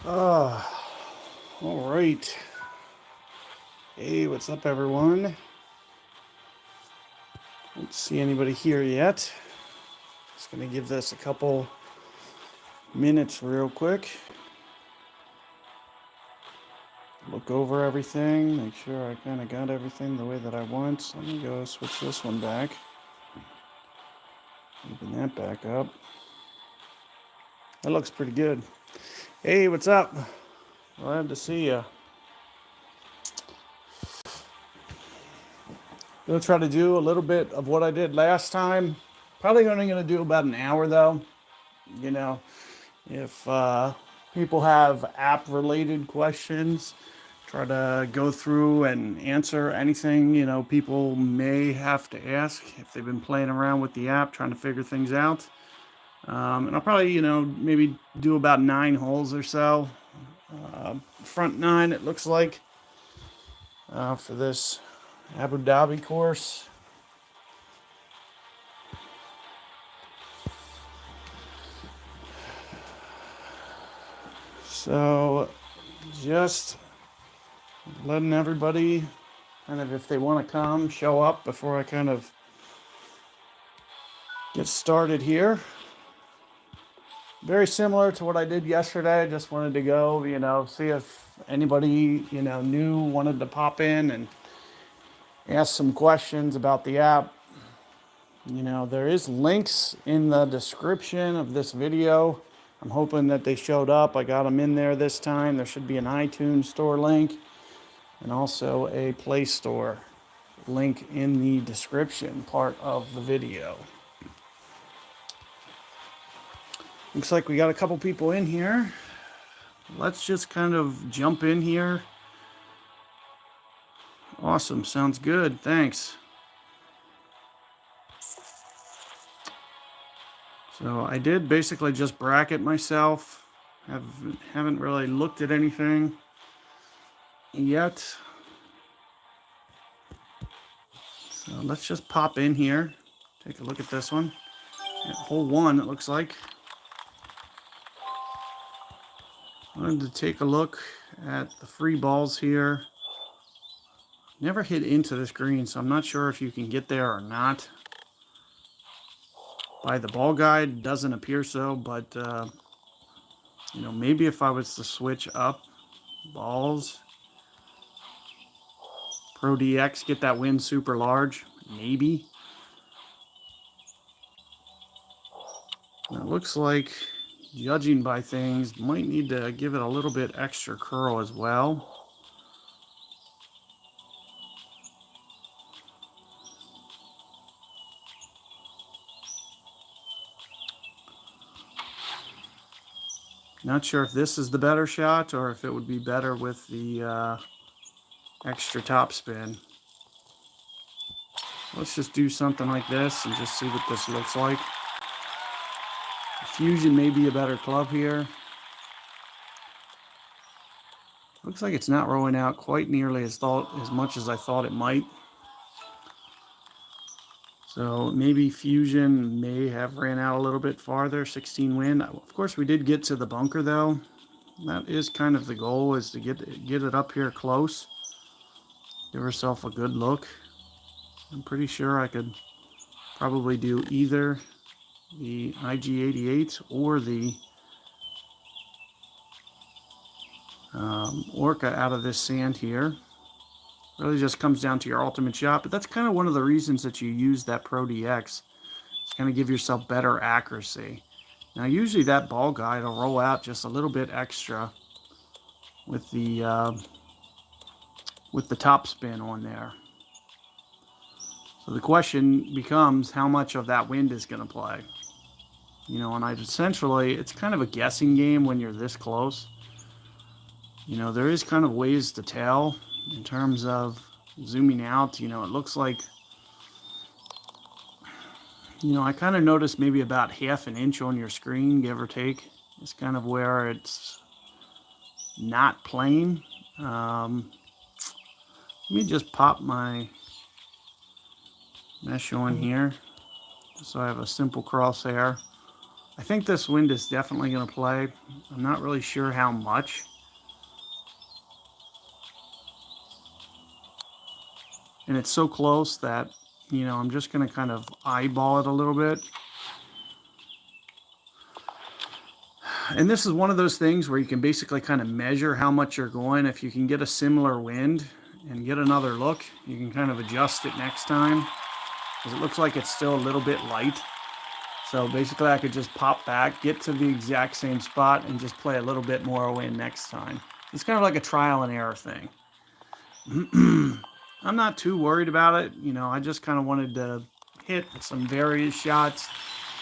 Uh, all right. Hey, what's up, everyone? Don't see anybody here yet. Just gonna give this a couple minutes real quick. Look over everything, make sure I kind of got everything the way that I want. Let me go switch this one back. Open that back up. That looks pretty good. Hey, what's up? Glad to see you. Gonna try to do a little bit of what I did last time. Probably only gonna do about an hour though. You know, if people have app related questions, try to go through and answer anything people may have to ask if they've been playing around with the app trying to figure things out. And I'll probably maybe do about 9 holes or so, front 9 it looks like, for this Abu Dhabi course. So just letting everybody kind of, if they want to come, show up before I kind of get started here. Very similar to what I did yesterday. I just wanted to go, see if anybody, new wanted to pop in and ask some questions about the app. There is links in the description of this video. I'm hoping that they showed up. I got them in there this time. There should be an iTunes store link and also a Play Store link in the description part of the video. Looks like we got a couple people in here. Let's just kind of jump in here. Awesome, sounds good, thanks. So I did basically just bracket myself. Haven't really looked at anything yet. So let's just pop in here. Take a look at this one. Hole 1, it looks like. Wanted to take a look at the free balls here. Never hit into this green, so I'm not sure if you can get there or not. By the ball guide, doesn't appear so, but maybe if I was to switch up balls, Pro DX, get that wind super large, maybe. And it looks like, judging by things, might need to give it a little bit extra curl as well. Not sure if this is the better shot or if it would be better with the extra top spin. Let's just do something like this and just see what this looks like. Fusion may be a better club here. Looks like it's not rolling out quite nearly as much as I thought it might. So maybe Fusion may have ran out a little bit farther. 16 wind. Of course, we did get to the bunker though. That is kind of the goal, is to get it up here close. Give herself a good look. I'm pretty sure I could probably do either the IG88 or the Orca out of this sand here. Really just comes down to your ultimate shot, but that's kind of one of the reasons that you use that Pro DX. It's going to give yourself better accuracy. Now usually that ball guide will roll out just a little bit extra with the top spin on there. So the question becomes how much of that wind is going to play. And essentially, it's kind of a guessing game when you're this close. There is kind of ways to tell in terms of zooming out. It looks like, I kind of noticed maybe about half an inch on your screen, give or take. It's kind of where it's not playing. Let me just pop my mesh on here so I have a simple crosshair. I I think this wind is definitely going to play. I'm not really sure how much. And it's so close that, you know, I'm just going to kind of eyeball it a little bit. And this is one of those things where you can basically kind of measure how much you're going. If you can get a similar wind and get another look, you can kind of adjust it next time, because it looks like it's still a little bit light. So basically I could just pop back, get to the exact same spot, and just play a little bit more wind next time. It's kind of like a trial and error thing. I'm not too worried about it. You know, I just kind of wanted to hit some various shots,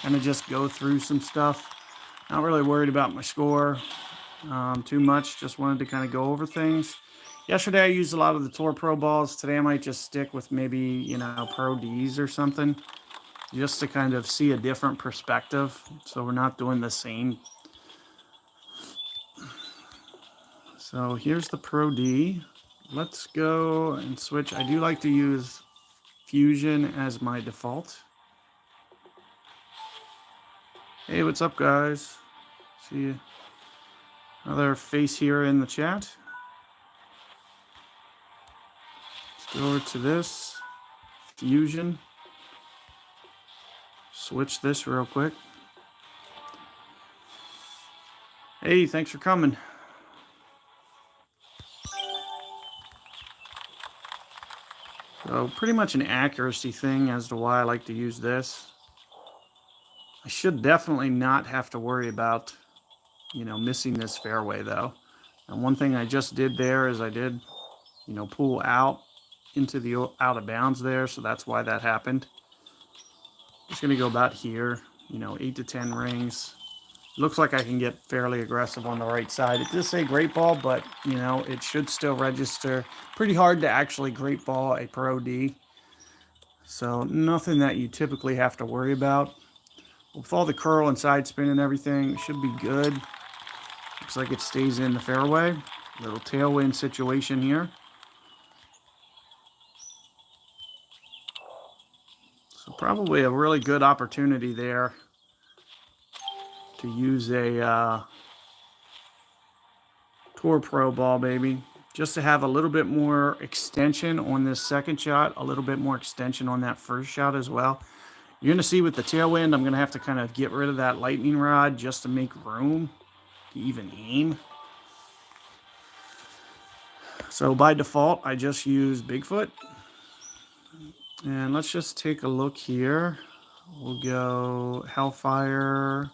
kind of just go through some stuff. Not really worried about my score too much. Just wanted to kind of go over things. Yesterday I used a lot of the Tour Pro balls. Today I might just stick with maybe, you know, Pro Ds or something, just to kind of see a different perspective. So we're not doing the same. So here's the Pro D. Let's go and switch. I do like to use Fusion as my default. Hey, what's up, guys? See another face here in the chat. Let's go over to this Fusion. Switch this real quick. Hey, thanks for coming. So pretty much an accuracy thing as to why I like to use this. I should definitely not have to worry about, you know, missing this fairway though. And one thing I just did there is I did, you know, pull out into the out of bounds there. So that's why that happened. Just going to go about here, you know, 8 to 10 rings. Looks like I can get fairly aggressive on the right side. It does say great ball, but, you know, it should still register. Pretty hard to actually great ball a Pro D. So nothing that you typically have to worry about. With all the curl and side spin and everything, it should be good. Looks like it stays in the fairway. Little tailwind situation here. So probably a really good opportunity there to use a Tour Pro ball, baby. Just to have a little bit more extension on this second shot, a little bit more extension on that first shot as well. You're going to see with the tailwind, I'm going to have to kind of get rid of that lightning rod just to make room to even aim. So by default, I just use Bigfoot. And let's just take a look here. We'll go Hellfire.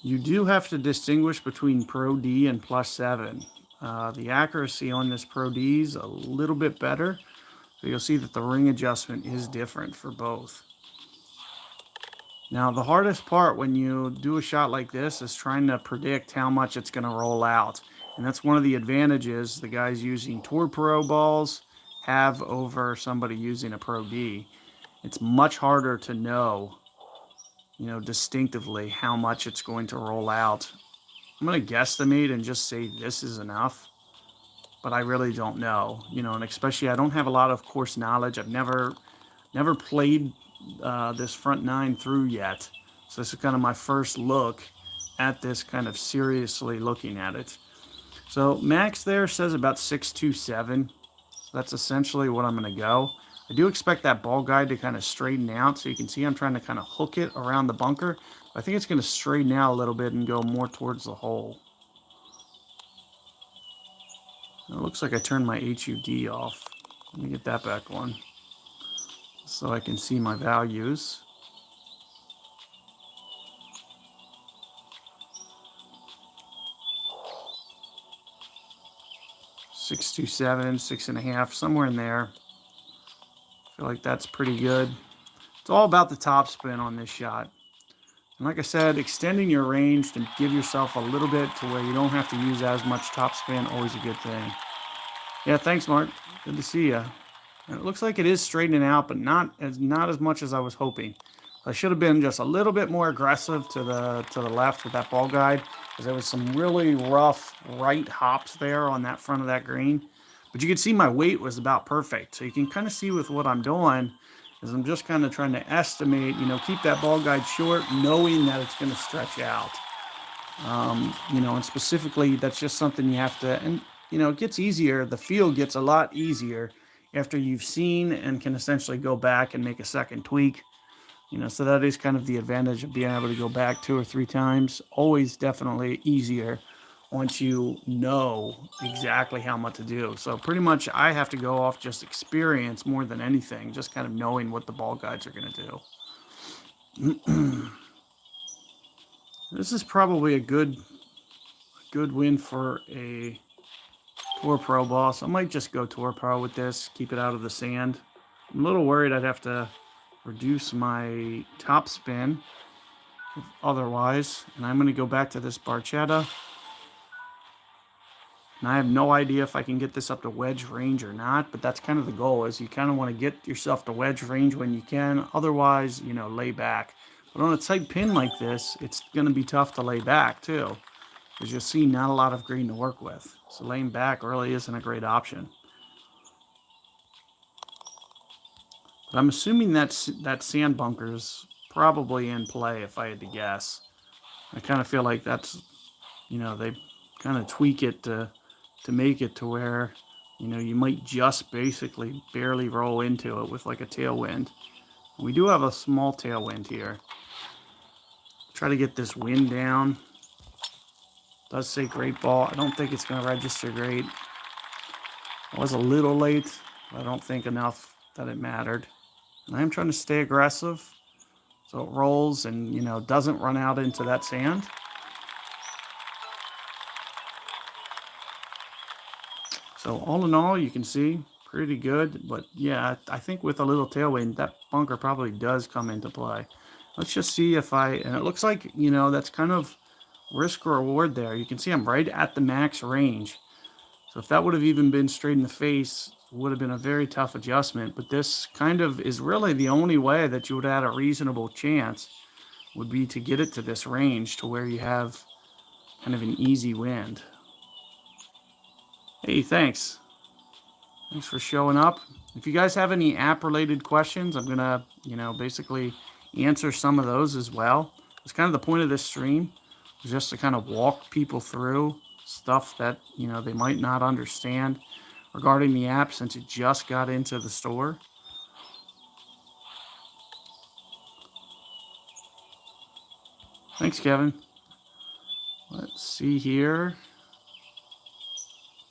You do have to distinguish between Pro D and +7. The accuracy on this Pro D is a little bit better. So you'll see that the ring adjustment is different for both. Now, the hardest part when you do a shot like this is trying to predict how much it's going to roll out. And that's one of the advantages the guys using Tour Pro balls have over somebody using a Pro D. It's much harder to know, you know, distinctively how much it's going to roll out. I'm going to guesstimate and just say this is enough, but I really don't know, you know, and especially I don't have a lot of course knowledge. I've never played this front nine through yet. So this is kind of my first look at this, kind of seriously looking at it. So max there says about 627. So that's essentially what I'm going to go. I do expect that ball guide to kind of straighten out. So you can see I'm trying to kind of hook it around the bunker. I think it's going to straighten out a little bit and go more towards the hole. It looks like I turned my HUD off. Let me get that back on so I can see my values. .627, 6.5, somewhere in there. I feel like that's pretty good. It's all about the topspin on this shot. And like I said, extending your range to give yourself a little bit to where you don't have to use as much topspin, always a good thing. Yeah, thanks, Mark. Good to see you. It looks like it is straightening out, but not as much as I was hoping. I should have been just a little bit more aggressive to the left with that ball guide, because there was some really rough right hops there on that front of that green. But you can see my weight was about perfect. So you can kind of see with what I'm doing is I'm just kind of trying to estimate, keep that ball guide short, knowing that it's going to stretch out. And specifically, that's just something you have to, and, it gets easier. The field gets a lot easier after you've seen and can essentially go back and make a second tweak. So that is kind of the advantage of being able to go back 2 or 3 times. Always definitely easier once you know exactly how much to do. So pretty much I have to go off just experience more than anything, just kind of knowing what the ball guides are going to do. This is probably a good win for a Tour Pro ball. So I might just go Tour Pro with this, keep it out of the sand. I'm a little worried I'd have to reduce my top spin otherwise. And I'm going to go back to this Barchetta. And I have no idea if I can get this up to wedge range or not, but that's kind of the goal, is you kind of want to get yourself to wedge range when you can. Otherwise, lay back. But on a tight pin like this, it's going to be tough to lay back too, because you'll see not a lot of green to work with. So laying back really isn't a great option. But I'm assuming that sand bunker's probably in play if I had to guess. I kind of feel like that's, they kind of tweak it to make it to where, you might just basically barely roll into it with like a tailwind. We do have a small tailwind here. Try to get this wind down. Does say great ball. I don't think it's going to register great. I was a little late, but I don't think enough that it mattered. And I'm trying to stay aggressive so it rolls and, doesn't run out into that sand. So all in all, you can see pretty good. But yeah, I think with a little tailwind, that bunker probably does come into play. Let's just see if and it looks like, that's kind of risk reward there. You can see I'm right at the max range. So if that would have even been straight in the face, it would have been a very tough adjustment. But this kind of is really the only way that you would have had a reasonable chance, would be to get it to this range to where you have kind of an easy wind. Hey, thanks. Thanks for showing up. If you guys have any app-related questions, I'm going to, basically answer some of those as well. It's kind of the point of this stream, is just to kind of walk people through stuff that, they might not understand regarding the app since it just got into the store. Thanks, Kevin. Let's see here.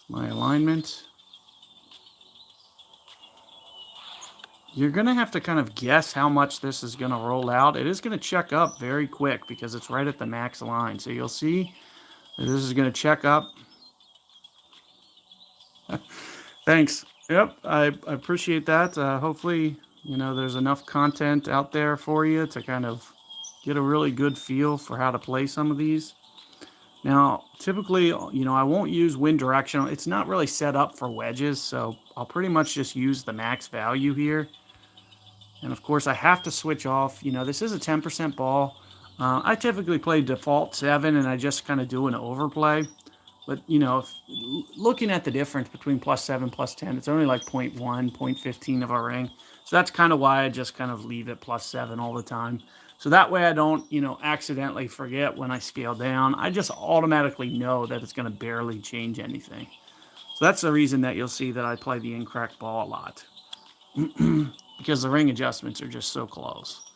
My alignment. You're going to have to kind of guess how much this is going to roll out. It is going to check up very quick because it's right at the max line. So you'll see that this is going to check up. Thanks. Yep, I appreciate that. Hopefully, there's enough content out there for you to kind of get a really good feel for how to play some of these. Now, typically, I won't use wind directional. It's not really set up for wedges, so I'll pretty much just use the max value here. And of course, I have to switch off. This is a 10% ball. I typically play default 7, and I just kind of do an overplay. But, looking at the difference between +7, +10, it's only like 0.1, 0.15 of a ring. So that's kind of why I just kind of leave it +7 all the time. So that way I don't, accidentally forget when I scale down. I just automatically know that it's going to barely change anything. So that's the reason that you'll see that I play the incorrect ball a lot. Because the ring adjustments are just so close.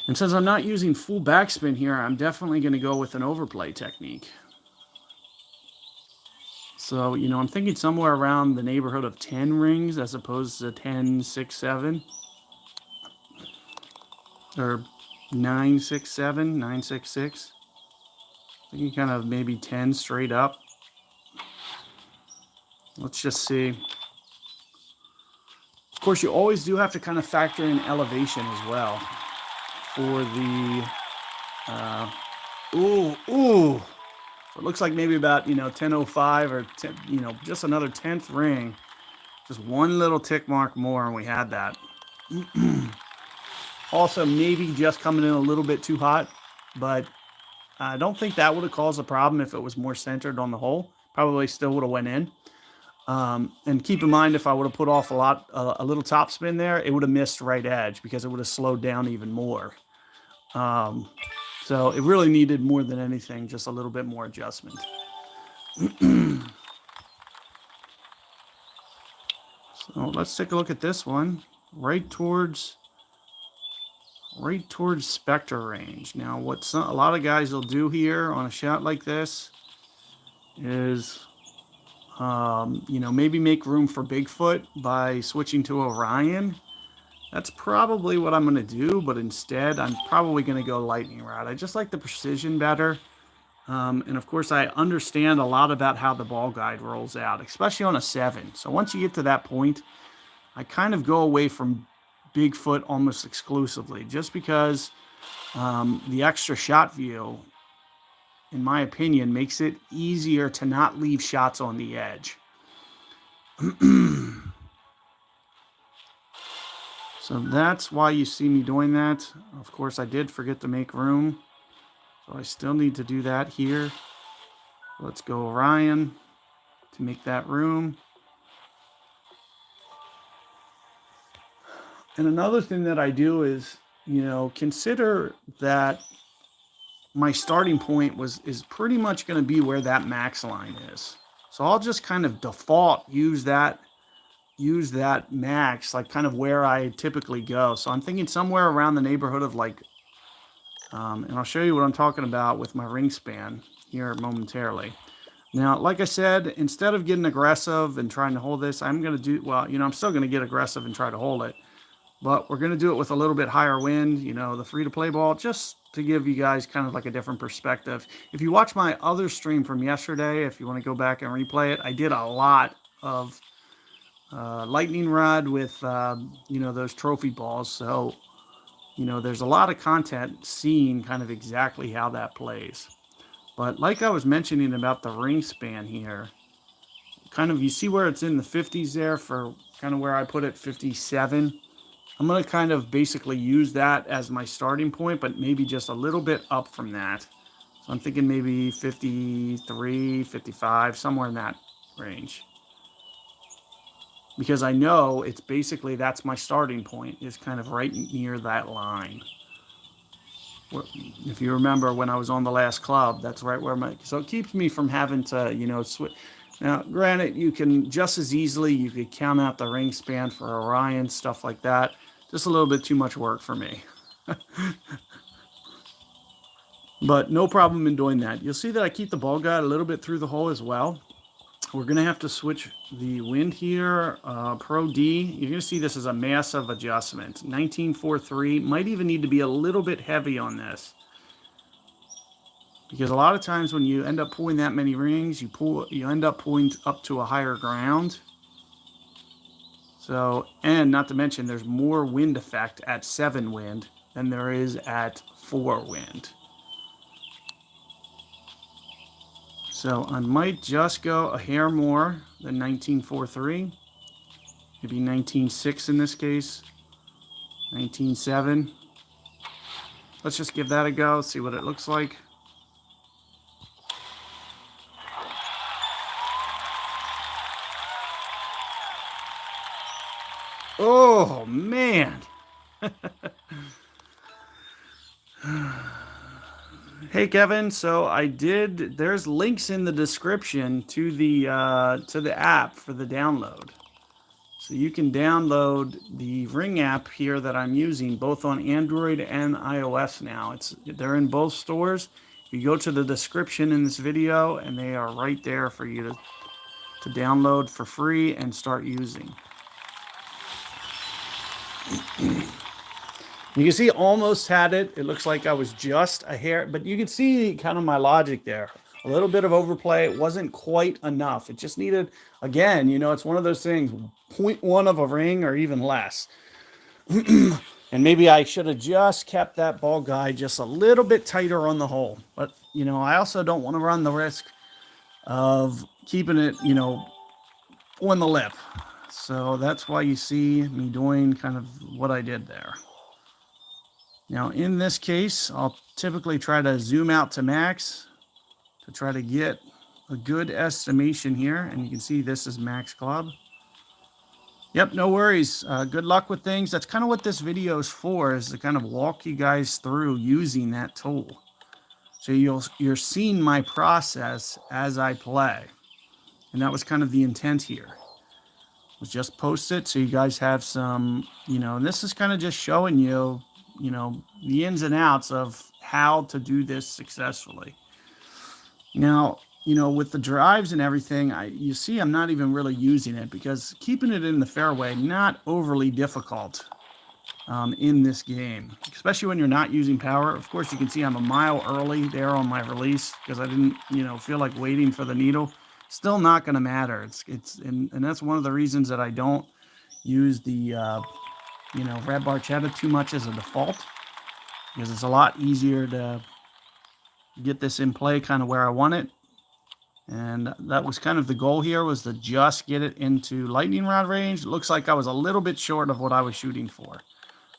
And since I'm not using full backspin here, I'm definitely going to go with an overplay technique. So, I'm thinking somewhere around the neighborhood of 10 rings as opposed to 10, 6, 7. Or 9, 6, 7, 9, 6, 6. Thinking kind of maybe 10 straight up. Let's just see. Of course, you always do have to kind of factor in elevation as well. For the, So it looks like maybe about, 10.05 or 10, just another 10th ring. Just one little tick mark more and we had that. Also, maybe just coming in a little bit too hot, but I don't think that would have caused a problem if it was more centered on the hole. Probably still would have went in. And keep in mind, if I would have put off a little top spin there, it would have missed right edge because it would have slowed down even more. So it really needed more than anything, just a little bit more adjustment. So let's take a look at this one. Right towards Spectre range. Now, what a lot of guys will do here on a shot like this is, you know, maybe make room for Bigfoot by switching to Orion. That's probably what I'm going to do, but instead I'm probably going to go lightning rod. I just like the precision better. And of course, I understand a lot about how the ball guide rolls out, especially on a 7. So once you get to that point, I kind of go away from Bigfoot almost exclusively, just because the extra shot view, in my opinion, makes it easier to not leave shots on the edge. So that's why you see me doing that. Of course, I did forget to make room, so I still need to do that here. Let's go Orion to make that room. And another thing that I do is, you know, consider that my starting point is pretty much going to be where that max line is. So I'll just kind of default use that max, like kind of where I typically go. So I'm thinking somewhere around the neighborhood of like, and I'll show you what I'm talking about with my ring span here momentarily. Now, like I said, instead of getting aggressive and trying to hold this, I'm going to do, well, you know, I'm still going to get aggressive and try to hold it, but we're going to do it with a little bit higher wind, you know, the free-to-play ball, just to give you guys kind of like a different perspective. If you watch my other stream from yesterday, if you want to go back and replay it, I did a lot of lightning rod with, you know, those trophy balls. So, you know, there's a lot of content seeing kind of exactly how that plays. But like I was mentioning about the ring span here, kind of, you see where it's in the 50s there for kind of where I put it, 57. I'm going to kind of basically use that as my starting point, but maybe just a little bit up from that. So I'm thinking maybe 53, 55, somewhere in that range. Because I know it's basically, that's my starting point, is kind of right near that line. If you remember when I was on the last club, that's right where my, so it keeps me from having to, you know, switch. Now, granted, you can just as easily, you could count out the ring span for Orion, stuff like that. Just a little bit too much work for me. But no problem in doing that. You'll see that I keep the ball guide a little bit through the hole as well. We're going to have to switch the wind here. Pro D, you're going to see this is a massive adjustment. 19.43, might even need to be a little bit heavy on this. Because a lot of times when you end up pulling that many rings, you end up pulling up to a higher ground. So, and not to mention there's more wind effect at 7 wind than there is at 4 wind. So I might just go a hair more than 19.43. Maybe 19.6 in this case. 19.7. Let's just give that a go, see what it looks like. Oh, man. Hey, Kevin. So I did, there's links in the description to the app for the download. So you can download the Ring app here that I'm using, both on Android and iOS now. They're in both stores. You go to the description in this video, and they are right there for you to download for free and start using. You can see almost had it. It looks like I was just a hair, but you can see kind of my logic there. A little bit of overplay. It wasn't quite enough. It just needed, again, you know, it's one of those things, 0.1 of a ring or even less. And maybe I should have just kept that ball guide just a little bit tighter on the hole. But, you know, I also don't want to run the risk of keeping it, you know, on the lip. So that's why you see me doing kind of what I did there. Now, in this case, I'll typically try to zoom out to max to try to get a good estimation here. And you can see this is max club. Yep, no worries. Good luck with things. That's kind of what this video is for, is to kind of walk you guys through using that tool. So you're seeing my process as I play. And that was kind of the intent here. Was just post it so you guys have some, and this is kind of just showing you, the ins and outs of how to do this successfully. Now, with the drives and everything, you see I'm not even really using it because keeping it in the fairway, not overly difficult in this game, especially when you're not using power. Of course, you can see I'm a mile early there on my release because I didn't, feel like waiting for the needle. Still not going to matter. And that's one of the reasons that I don't use the, red barchetta too much as a default, because it's a lot easier to get this in play kind of where I want it. And that was kind of the goal here, was to just get it into lightning rod range. It looks like I was a little bit short of what I was shooting for.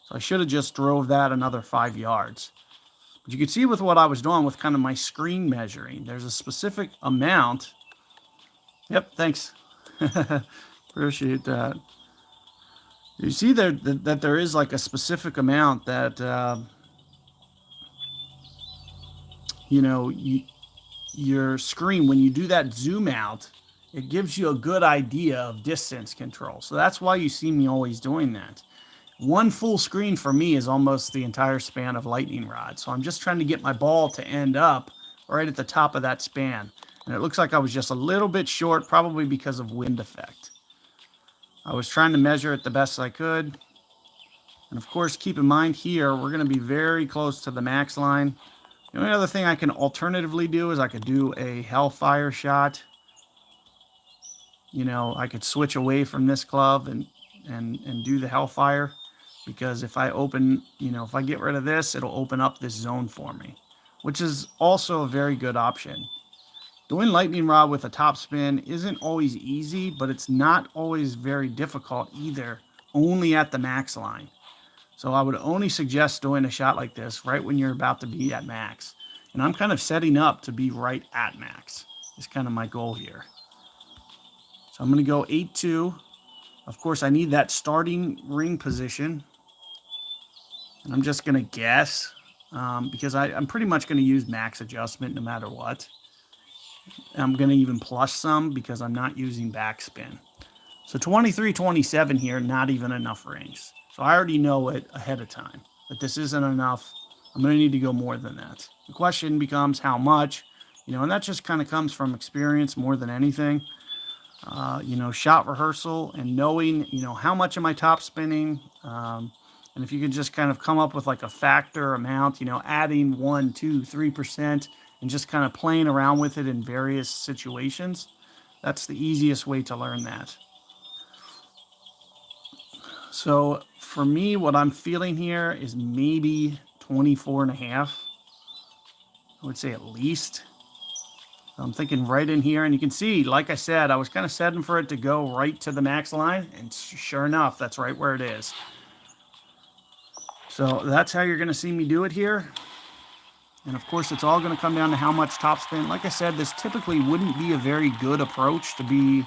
So I should have just drove that another 5 yards. But you can see with what I was doing with kind of my screen measuring, there's a specific amount. Yep, thanks. Appreciate that. You see there that there is like a specific amount that, your screen, when you do that zoom out, it gives you a good idea of distance control. So that's why you see me always doing that. One full screen for me is almost the entire span of lightning rod. So I'm just trying to get my ball to end up right at the top of that span. And it looks like I was just a little bit short, probably because of wind effect. I was trying to measure it the best I could. And of course, keep in mind here, we're going to be very close to the max line. The only other thing I can alternatively do is I could do a Hellfire shot. I could switch away from this club and do the Hellfire, because if I open, if I get rid of this, it'll open up this zone for me, which is also a very good option. Doing lightning rod with a topspin isn't always easy, but it's not always very difficult either, only at the max line. So I would only suggest doing a shot like this right when you're about to be at max. And I'm kind of setting up to be right at max. Is kind of my goal here. So I'm going to go 8-2. Of course, I need that starting ring position. And I'm just going to guess because I'm pretty much going to use max adjustment no matter what. I'm going to even plus some because I'm not using backspin. So 23-27 here, not even enough rings. So I already know it ahead of time, but this isn't enough. I'm going to need to go more than that. The question becomes how much, and that just kind of comes from experience more than anything. Shot rehearsal and knowing, how much am I top spinning? And if you can just kind of come up with like a factor amount, adding 1, 2, 3%, and just kind of playing around with it in various situations, that's the easiest way to learn that. So for me, what I'm feeling here is maybe 24.5. I would say at least. I'm thinking right in here, and you can see, like I said, I was kind of setting for it to go right to the max line, and sure enough, that's right where it is. So that's how you're going to see me do it here. And of course, it's all going to come down to how much topspin. Like I said, this typically wouldn't be a very good approach to be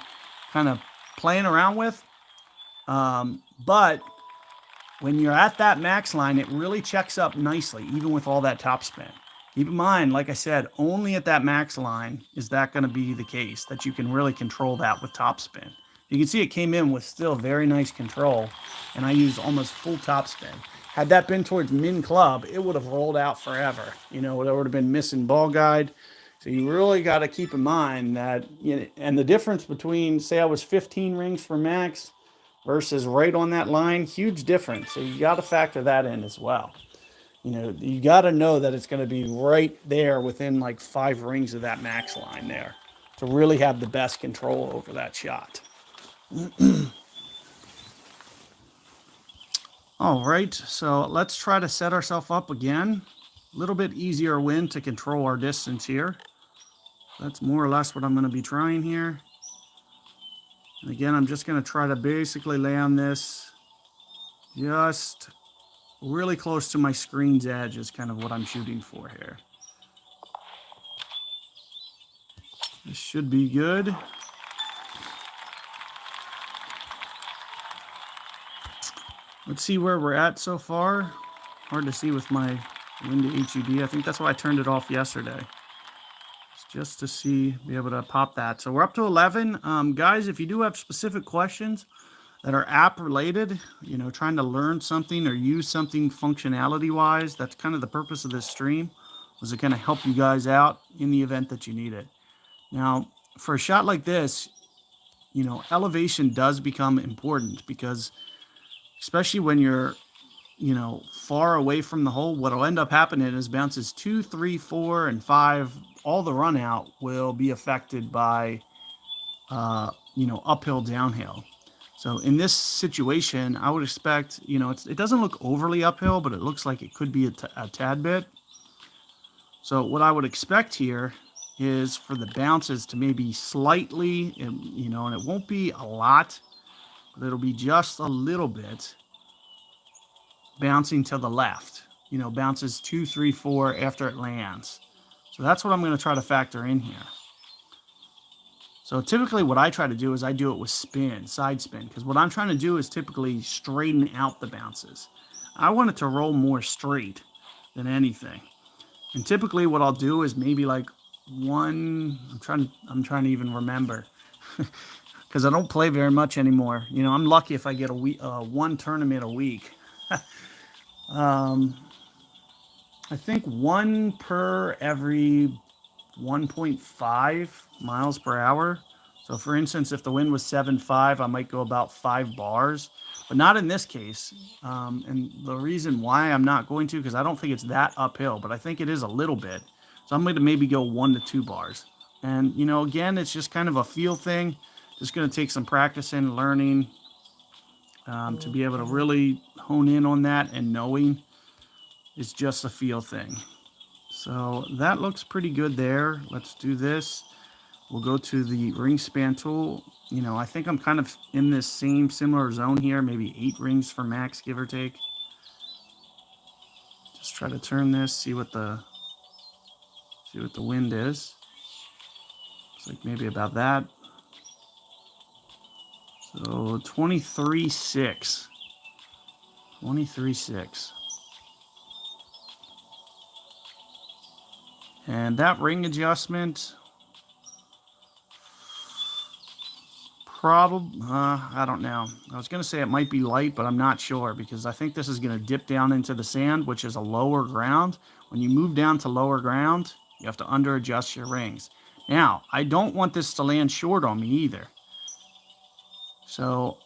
kind of playing around with. But when you're at that max line, it really checks up nicely, even with all that topspin. Keep in mind, like I said, only at that max line is that going to be the case, that you can really control that with topspin. You can see it came in with still very nice control, and I used almost full topspin. Had that been towards min club, it would have rolled out forever. It would have been missing ball guide. So you really got to keep in mind that, and the difference between, say I was 15 rings for max versus right on that line, huge difference. So you got to factor that in as well. You got to know that it's going to be right there within like 5 rings of that max line there to really have the best control over that shot. All right, so let's try to set ourselves up again. A little bit easier wind to control our distance here. That's more or less what I'm going to be trying here. And again, I'm just going to try to basically land this just really close to my screen's edge is kind of what I'm shooting for here. This should be good. Let's see where we're at so far. Hard to see with my Windy HUD. I think that's why I turned it off yesterday. It's just to see, be able to pop that. So we're up to 11. Guys, if you do have specific questions that are app related, you know, trying to learn something or use something functionality wise, that's kind of the purpose of this stream, was to kind of help you guys out in the event that you need it. Now, for a shot like this, you know, elevation does become important because especially when you're, you know, far away from the hole, what'll end up happening is bounces 2, 3, 4, and 5, all the run out will be affected by, you know, uphill, downhill. So in this situation, I would expect, you know, it doesn't look overly uphill, but it looks like it could be a tad bit. So what I would expect here is for the bounces to maybe slightly, you know, and it won't be a lot, but it'll be just a little bit bouncing to the left, you know, bounces 2, 3, 4 after it lands. So that's what I'm going to try to factor in here. So typically what I try to do is I do it with spin, side spin, because what I'm trying to do is typically straighten out the bounces. I want it to roll more straight than anything. And typically what I'll do is maybe like one, I'm trying to even remember because I don't play very much anymore. You know, I'm lucky if I get one tournament a week. I think one per every 1.5 miles per hour. So for instance, if the wind was 7.5, I might go about 5 bars, but not in this case. And the reason why I'm not going to, because I don't think it's that uphill, but I think it is a little bit. So I'm going to maybe go 1 to 2 bars. And, you know, again, it's just kind of a feel thing. Just going to take some practice and learning to be able to really hone in on that, and knowing it's just a feel thing. So that looks pretty good there. Let's do this. We'll go to the ring span tool. You know, I think I'm kind of in this same similar zone here, maybe 8 rings for max, give or take. Just try to turn this, see what the wind is. Looks like maybe about that. So 23.6. 23.6. And that ring adjustment, probably, I don't know. I was going to say it might be light, but I'm not sure, because I think this is going to dip down into the sand, which is a lower ground. When you move down to lower ground, you have to under adjust your rings. Now, I don't want this to land short on me either. So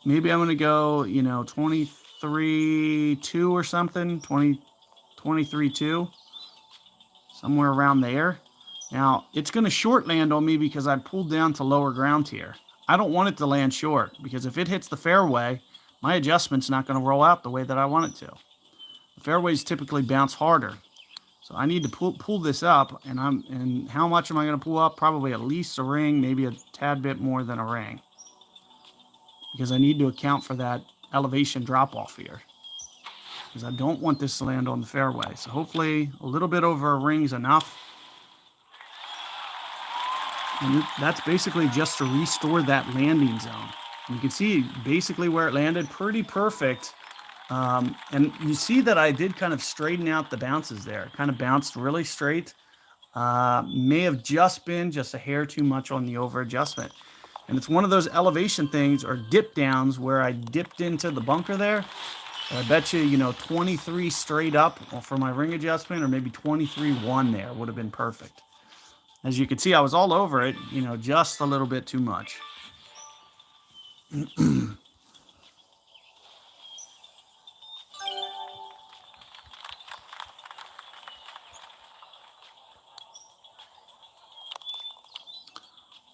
maybe I'm going to go, you know, 23.2 or something, 23.2. Somewhere around there. Now, it's going to short land on me because I pulled down to lower ground here. I don't want it to land short, because if it hits the fairway, my adjustment's not going to roll out the way that I want it to. The fairways typically bounce harder. So I need to pull this up, and how much am I going to pull up? Probably at least a ring, maybe a tad bit more than a ring, because I need to account for that elevation drop off here, because I don't want this to land on the fairway. So hopefully a little bit over a ring is enough. And that's basically just to restore that landing zone. You can see basically where it landed, pretty perfect. And you see that I did kind of straighten out the bounces there. It kind of bounced really straight. May have just been just a hair too much on the over adjustment. And it's one of those elevation things or dip downs where I dipped into the bunker there. I bet you, you know, 23 straight up for my ring adjustment, or maybe 23.1 there would have been perfect. As you can see, I was all over it, you know, just a little bit too much.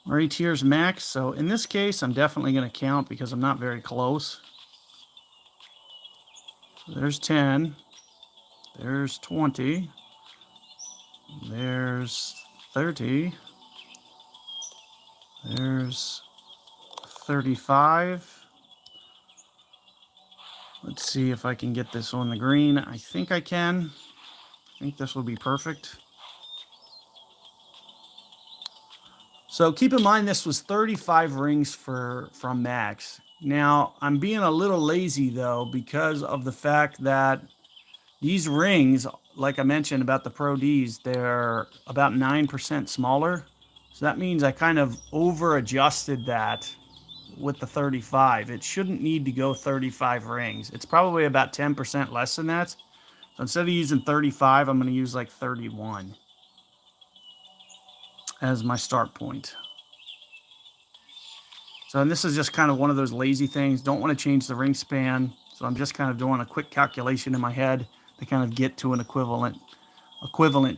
Right here's max. So in this case, I'm definitely going to count because I'm not very close. So there's 10. There's 20. There's 30. There's 35. Let's see if I can get this on the green. I think I can. I think this will be perfect. So keep in mind this was 35 rings from max. Now I'm being a little lazy though because of the fact that these rings, like I mentioned about the Pro Ds, they're about 9% smaller. So that means I kind of over adjusted that with the 35. It shouldn't need to go 35 rings. It's probably about 10% less than that. So instead of using 35, I'm going to use like 31 as my start point. So, and this is just kind of one of those lazy things. Don't want to change the ring span. So I'm just kind of doing a quick calculation in my head to kind of get to an equivalent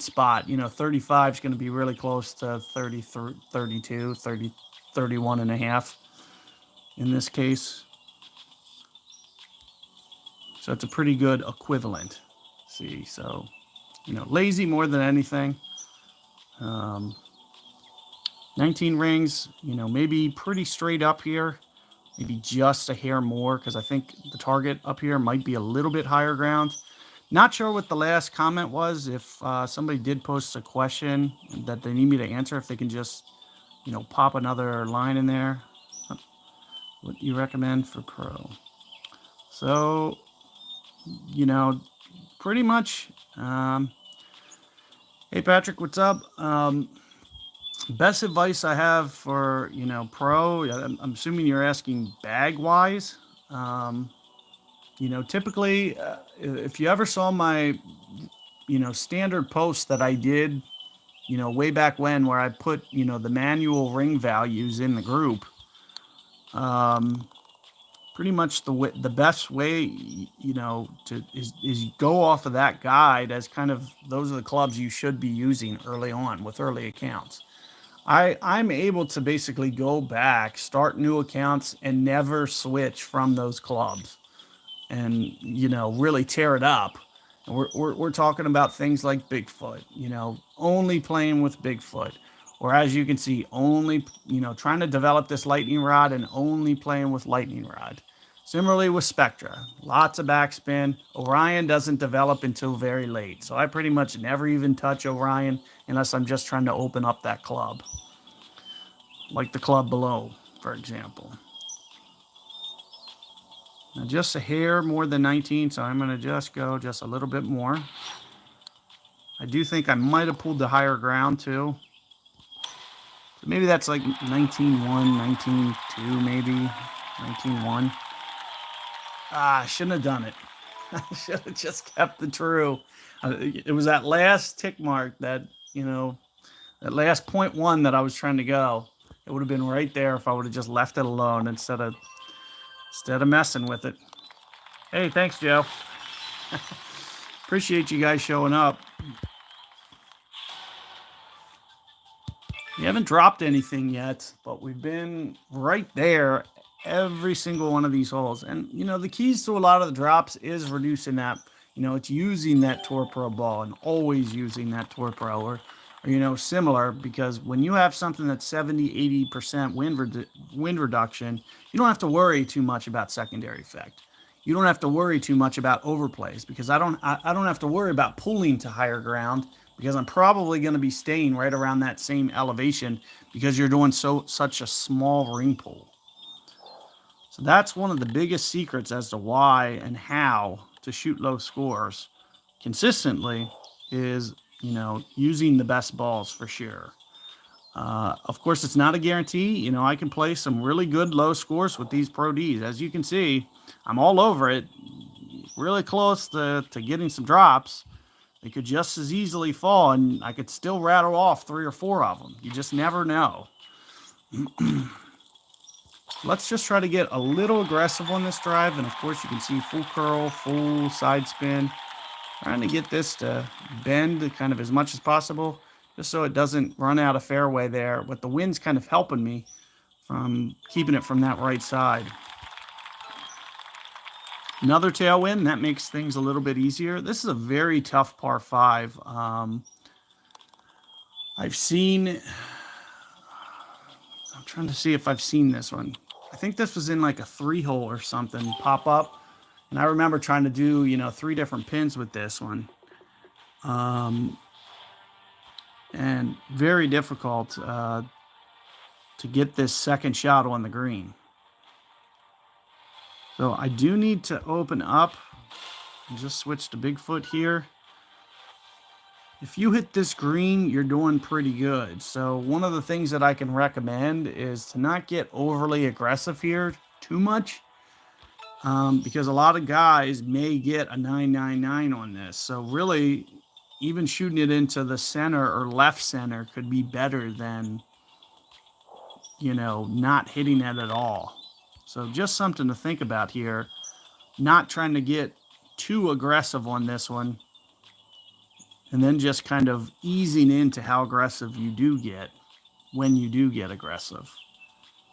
spot. 35 is going to be really close to 30, 32, 30, 31 and a half in this case. So it's a pretty good equivalent. See, so, lazy more than anything. 19 rings, maybe pretty straight up here. Maybe just a hair more because I think the target up here might be a little bit higher ground. Not sure what the last comment was. If somebody did post a question that they need me to answer, if they can just, pop another line in there. What you recommend for pro? So, pretty much. Hey, Patrick, what's up? Best advice I have for, pro, I'm assuming you're asking bag-wise. Typically, if you ever saw my, standard post that I did, way back when, where I put, the manual ring values in the group, pretty much the best way, is go off of that guide as kind of those are the clubs you should be using early on with early accounts. I'm able to basically go back, start new accounts, and never switch from those clubs, and really tear it up. And we're talking about things like Bigfoot, only playing with Bigfoot, or as you can see, only trying to develop this lightning rod and only playing with lightning rod. Similarly with Spectra, lots of backspin. Orion doesn't develop until very late, so I pretty much never even touch Orion unless I'm just trying to open up that club, like the club below, for example. Now just a hair more than 19, so I'm going to just go just a little bit more. I do think I might have pulled the higher ground too. So maybe that's like 19.1, 19.2 maybe, 19.1. I shouldn't have done it. I should have just kept the true. It was that last tick mark that, that last 0.1 that I was trying to go. It would have been right there if I would have just left it alone instead of messing with it. Hey, thanks, Joe. Appreciate you guys showing up. We haven't dropped anything yet, but we've been right there every single one of these holes. And, the keys to a lot of the drops is reducing that. It's using that Tour Pro ball and always using that Tour Pro or similar, because when you have something that's 70, 80% wind reduction, you don't have to worry too much about secondary effect. You don't have to worry too much about overplays, because I don't have to worry about pulling to higher ground, because I'm probably going to be staying right around that same elevation because you're doing such a small ring pull. So that's one of the biggest secrets as to why and how to shoot low scores consistently is, using the best balls for sure. Of course, it's not a guarantee. I can play some really good low scores with these Pro Ds. As you can see, I'm all over it, really close to getting some drops. They could just as easily fall, and I could still rattle off 3 or 4 of them. You just never know. Let's just try to get a little aggressive on this drive, and of course you can see full curl, full side spin. Trying to get this to bend kind of as much as possible, just so it doesn't run out of fairway there, but the wind's kind of helping me from keeping it from that right side. Another tailwind, that makes things a little bit easier. This is a very tough par 5. I've seen, I'm trying to see if I've seen this one. I think this was in like a 3-hole or something pop up. And I remember trying to do, 3 different pins with this one. And very difficult. to get this second shot on the green. So I do need to open up and just switch to Bigfoot here. If you hit this green, you're doing pretty good. So one of the things that I can recommend is to not get overly aggressive here too much, because a lot of guys may get a 999 on this. So really, even shooting it into the center or left center could be better than, you know, not hitting it at all. So just something to think about here. Not trying to get too aggressive on this one, and then just kind of easing into how aggressive you do get when you do get aggressive.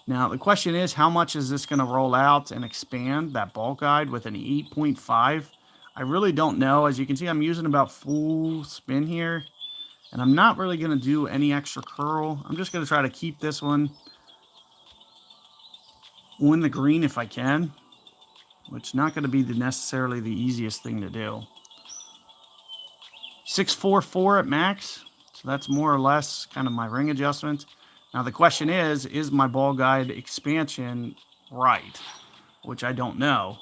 Now, the question is, how much is this going to roll out and expand that ball guide with an 8.5? I really don't know. As you can see, I'm using about full spin here, and I'm not really going to do any extra curl. I'm just going to try to keep this one on the green if I can, which is not going to be necessarily the easiest thing to do. 644 at max, so that's more or less kind of my ring adjustment. Now the question is my ball guide expansion right? Which I don't know.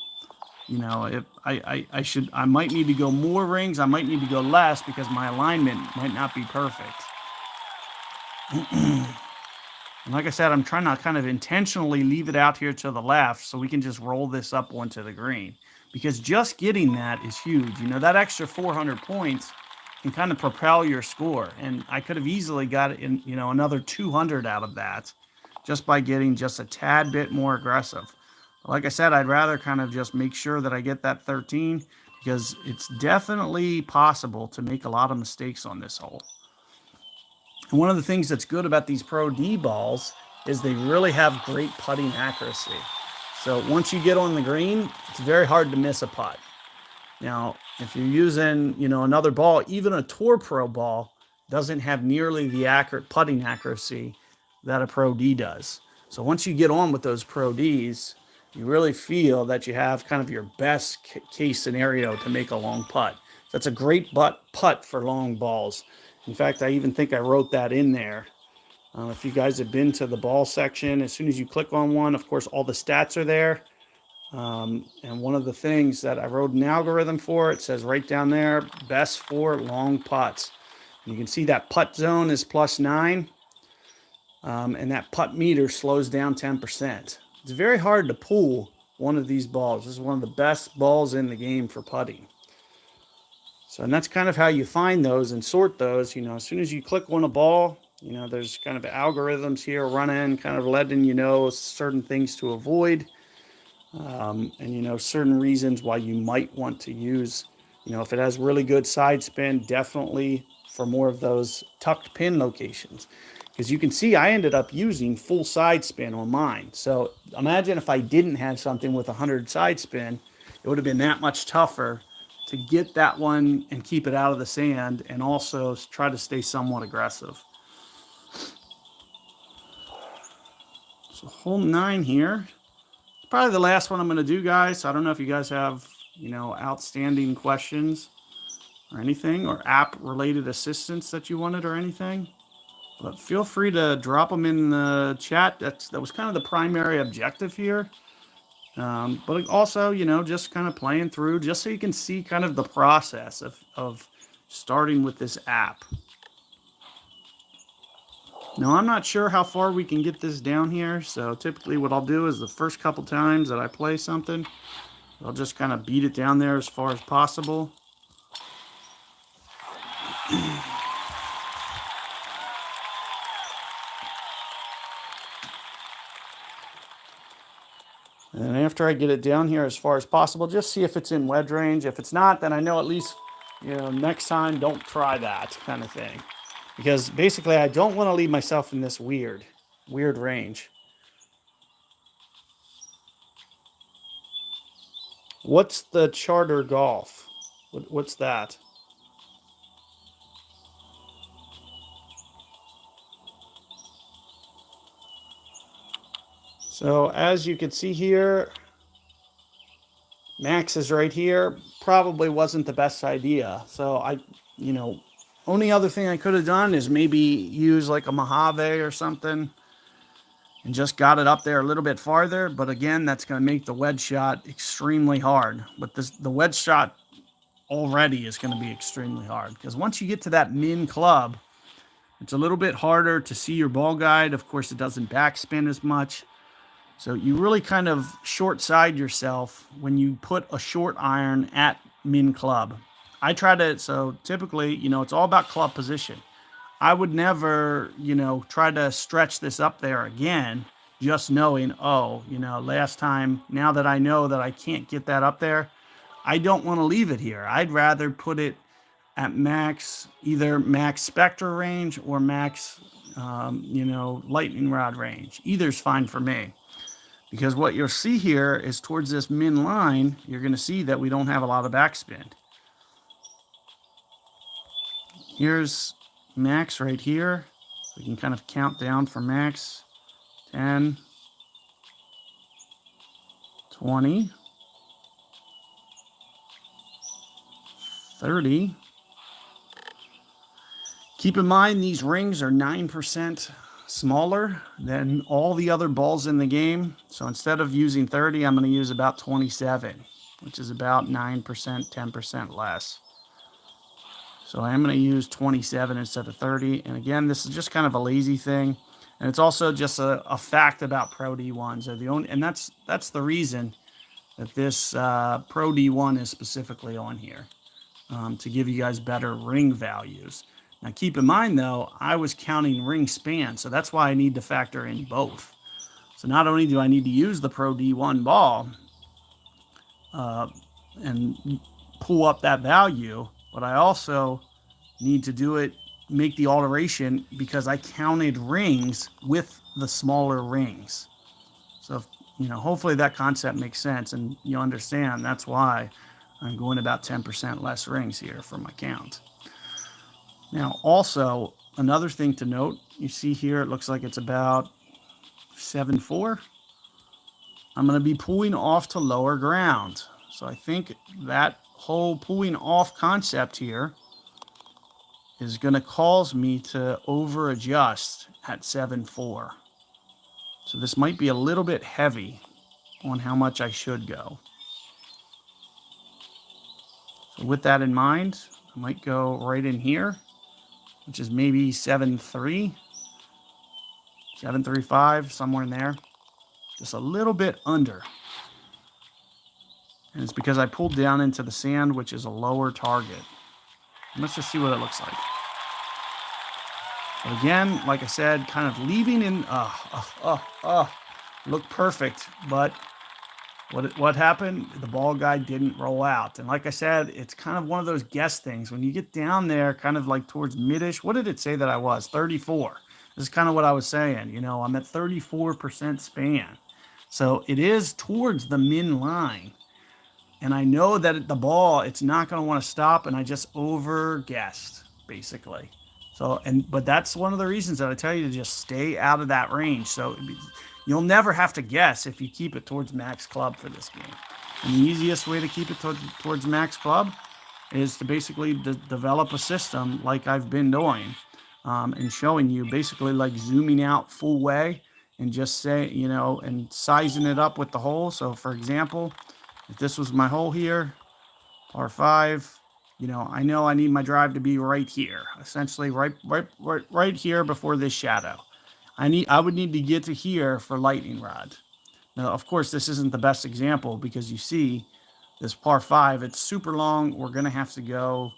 You know, if I might need to go more rings, I might need to go less because my alignment might not be perfect. And like I said, I'm trying to kind of intentionally leave it out here to the left so we can just roll this up onto the green, because just getting that is huge. You know, that extra 400 points can kind of propel your score, and I could have easily got in, you know, another 200 out of that just by getting just a tad bit more aggressive. But like I said, I'd rather kind of just make sure that I get that 13, because it's definitely possible to make a lot of mistakes on this hole. And one of the things that's good about these Pro D balls is they really have great putting accuracy. So once you get on the green, it's very hard to miss a putt. Now, if you're using, you know, another ball, even a Tour Pro ball doesn't have nearly the accurate putting accuracy that a Pro D does. So once you get on with those Pro Ds, you really feel that you have kind of your best case scenario to make a long putt. That's a great putt for long balls. In fact, I even think I wrote that in there. If you guys have been to the ball section, as soon as you click on one, of course, all the stats are there. And one of the things that I wrote an algorithm for, it says right down there, best for long putts. And you can see that putt zone is +9. And that putt meter slows down 10%. It's very hard to pull one of these balls. This is one of the best balls in the game for putting. So, and that's kind of how you find those and sort those. You know, as soon as you click on a ball, you know, there's kind of algorithms here running, kind of letting you know certain things to avoid. And, you know, certain reasons why you might want to use, you know, if it has really good side spin, definitely for more of those tucked pin locations. Because you can see I ended up using full side spin on mine. So imagine if I didn't have something with 100 side spin, it would have been that much tougher to get that one and keep it out of the sand, and also try to stay somewhat aggressive. So hole 9 here. It's probably the last one I'm going to do, guys. I don't know if you guys have, you know, outstanding questions or anything, or app-related assistance that you wanted or anything. But feel free to drop them in the chat. That was kind of the primary objective here. But also, you know, just kind of playing through, just so you can see kind of the process of starting with this app. Now, I'm not sure how far we can get this down here. So typically what I'll do is the first couple times that I play something, I'll just kind of beat it down there as far as possible. And after I get it down here as far as possible, just see if it's in wedge range. If it's not, then I know at least, you know, next time don't try that kind of thing. Because basically I don't want to leave myself in this weird range. What's the Charter Golf? What's that? So as you can see here, Max is right here. Probably wasn't the best idea. So I, you know, only other thing I could have done is maybe use like a Mojave or something. and just got it up there a little bit farther. But again, that's going to make the wedge shot extremely hard. But the wedge shot already is going to be extremely hard, because once you get to that min club, it's a little bit harder to see your ball guide. Of course, it doesn't backspin as much. So you really kind of short side yourself when you put a short iron at min club. I try to, so typically, it's all about club position. I would never, try to stretch this up there again, just knowing, last time, now that I know that I can't get that up there, I don't want to leave it here. I'd rather put it at max, either max Spectre range or max, lightning rod range. Either's fine for me. Because what you'll see here is towards this min line, you're going to see that we don't have a lot of backspin. Here's max right here. We can kind of count down for max. 10, 20, 30. Keep in mind, these rings are 9% smaller than all the other balls in the game. So instead of using 30, I'm going to use about 27, which is about 9%, 10% less. So I'm going to use 27 instead of 30. And again, this is just kind of a lazy thing. And it's also just a fact about Pro D1s. Are the only, and that's the reason that this Pro D1 is specifically on here, to give you guys better ring values. Now, keep in mind, though, I was counting ring span, so that's why I need to factor in both. So not only do I need to use the Pro D1 ball and pull up that value, but I also need to do it, make the alteration, because I counted rings with the smaller rings. So, hopefully that concept makes sense and you understand that's why I'm going about 10% less rings here for my count. Now, also, another thing to note, you see here, it looks like it's about 7.4. I'm going to be pulling off to lower ground. So I think that whole pulling off concept here is going to cause me to over adjust at 7.4. So this might be a little bit heavy on how much I should go. So with that in mind, I might go right in here, which is maybe 7.3, 7.35, somewhere in there. Just a little bit under. And it's because I pulled down into the sand, which is a lower target. Let's just see what it looks like. But again, like I said, kind of leaving in, looked perfect. But what happened? The ball guide didn't roll out. And like I said, it's kind of one of those guess things. When you get down there, kind of like towards mid-ish, what did it say that I was? 34. This is kind of what I was saying. I'm at 34% span. So it is towards the min line. And I know that the ball, it's not going to want to stop, and I just over-guessed, basically. So, but that's one of the reasons that I tell you to just stay out of that range. So you'll never have to guess if you keep it towards max club for this game. And the easiest way to keep it towards max club is to basically develop a system like I've been doing, and showing you, basically like zooming out full way and just say, and sizing it up with the hole. So for example, if this was my hole here, par 5, I know I need my drive to be right here, essentially right here before this shadow. I would need to get to here for lightning rod. Now, of course, this isn't the best example because you see this par 5, it's super long. We're going to have to go,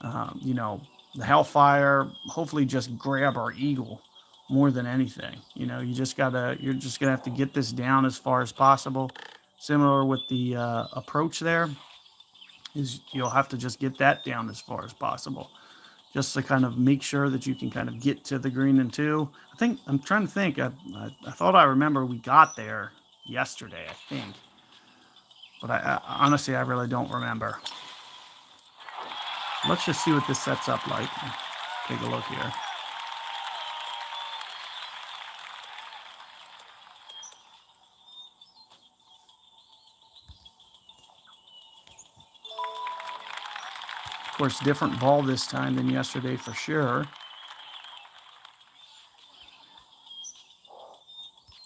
the Hellfire, hopefully just grab our eagle more than anything. You're just going to have to get this down as far as possible. Similar with the approach there, is you'll have to just get that down as far as possible, just to kind of make sure that you can kind of get to the green in 2. I'm trying to think. I thought I remember we got there yesterday, I think. But I honestly, I really don't remember. Let's just see what this sets up like. Take a look here. Of course, different ball this time than yesterday for sure.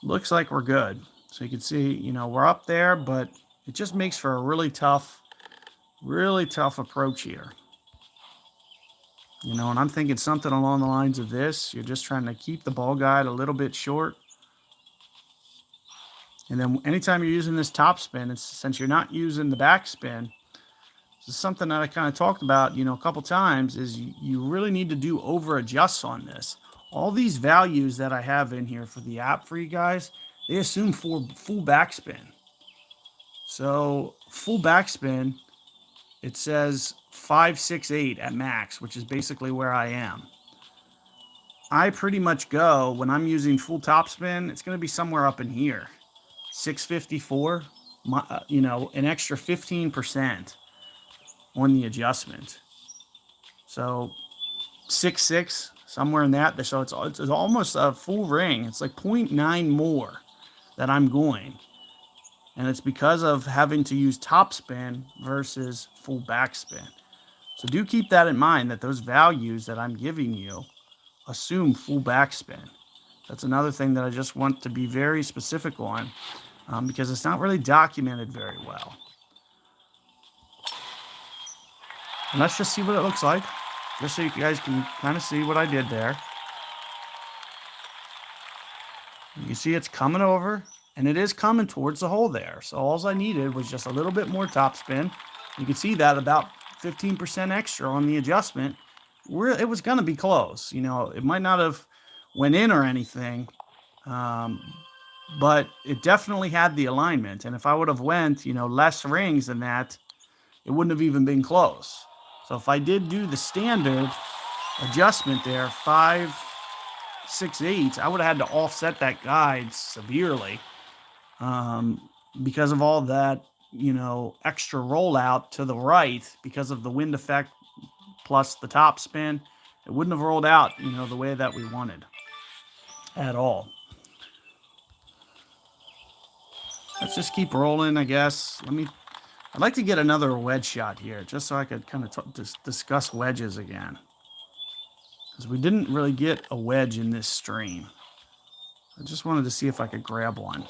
looks like we're good. So you can see, you know, we're up there, but it just makes for a really tough approach here. You know, and I'm thinking something along the lines of this. You're just trying to keep the ball guide a little bit short. And then anytime you're using this top spin, since you're not using the back spin, this is something that I kind of talked about, you know, a couple times, is you really need to do over adjusts on this. All these values that I have in here for the app for you guys, they assume full backspin. So full backspin, it says 568 at max, which is basically where I am. I pretty much go, when I'm using full topspin, it's going to be somewhere up in here. 654, you know, an extra 15% on the adjustment. So 6.6, somewhere in that. So it's almost a full ring. It's like 0.9 more that I'm going. And it's because of having to use topspin versus full backspin. So do keep that in mind, that those values that I'm giving you assume full backspin. That's another thing that I just want to be very specific on, because it's not really documented very well. And let's just see what it looks like, just so you guys can kind of see what I did there. You can see it's coming over, and it is coming towards the hole there. So all I needed was just a little bit more topspin. You can see that about 15% extra on the adjustment. It was going to be close. You know, it might not have went in or anything, but it definitely had the alignment. And if I would have went, you know, less rings than that, it wouldn't have even been close. So if I did do the standard adjustment there, 5.68, I would have had to offset that guide severely, because of all that, you know, extra rollout to the right because of the wind effect plus the top spin. It wouldn't have rolled out, you know, the way that we wanted at all. Let's just keep rolling, I guess. I'd like to get another wedge shot here, just so I could kind of discuss wedges again, because we didn't really get a wedge in this stream. I just wanted to see if I could grab one.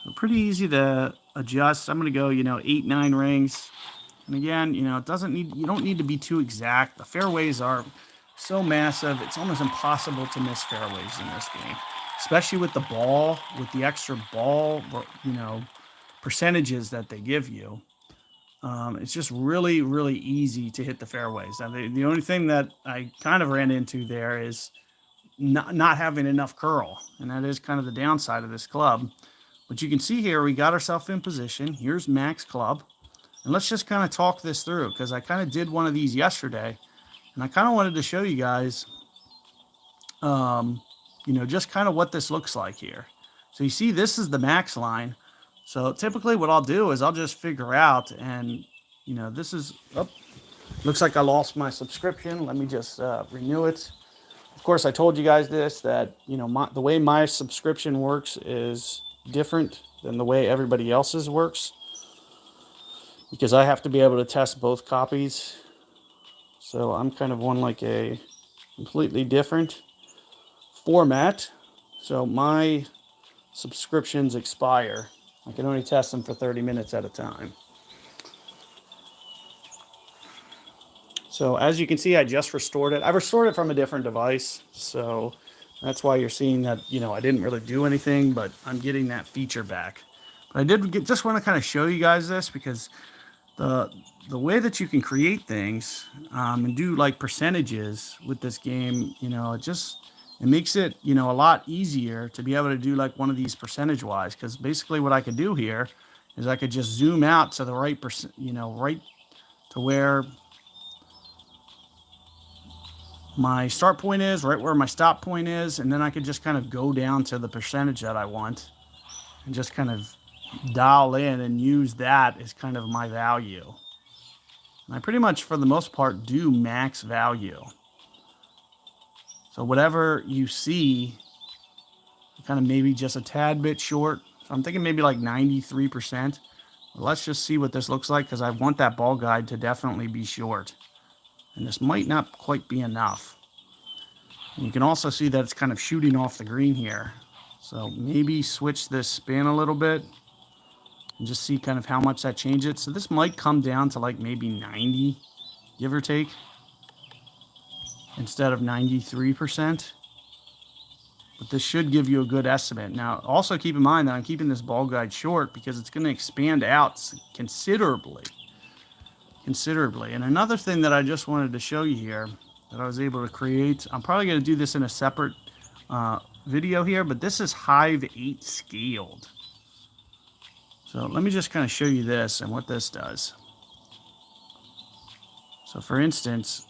So pretty easy to adjust. I'm going to go, you know, 8, 9 rings. And again, you know, you don't need to be too exact. The fairways are so massive, it's almost impossible to miss fairways in this game, especially with the ball, with the extra ball, you know, percentages that they give you. It's just really, really easy to hit the fairways. Now, the only thing that I kind of ran into there is not having enough curl, and that is kind of the downside of this club. But you can see here, we got ourselves in position. Here's Max Club. And let's just kind of talk this through, because I kind of did one of these yesterday, and I kind of wanted to show you guys, you know, just kind of what this looks like here. So you see, this is the max line. So typically what I'll do is I'll just figure out, and, you know, this is, looks like I lost my subscription. Let me just renew it. Of course, I told you guys this, that, you know, the way my subscription works is different than the way everybody else's works, because I have to be able to test both copies. So I'm kind of on like a completely different format. So my subscriptions expire. I can only test them for 30 minutes at a time. So as you can see, I just restored it. I restored it from a different device. So that's why you're seeing that, you know, I didn't really do anything, but I'm getting that feature back. But I did just want to kind of show you guys this, because the way that you can create things, and do like percentages with this game, you know, it makes it, you know, a lot easier to be able to do like one of these percentage wise. Because basically what I could do here is I could just zoom out to the right percent, you know, right to where my start point is, right where my stop point is, and then I could just kind of go down to the percentage that I want and just kind of dial in and use that as kind of my value. And I pretty much, for the most part, do max value. So whatever you see, kind of maybe just a tad bit short. So I'm thinking maybe like 93%. Let's just see what this looks like, because I want that ball guide to definitely be short. And this might not quite be enough. And you can also see that it's kind of shooting off the green here. So maybe switch this span a little bit and just see kind of how much that changes. So this might come down to like maybe 90, give or take, instead of 93%. But this should give you a good estimate. Now, also keep in mind that I'm keeping this ball guide short because it's going to expand out considerably. And another thing that I just wanted to show you here that I was able to create, I'm probably going to do this in a separate video here, but this is Hive 8 scaled. So let me just kind of show you this and what this does. So for instance,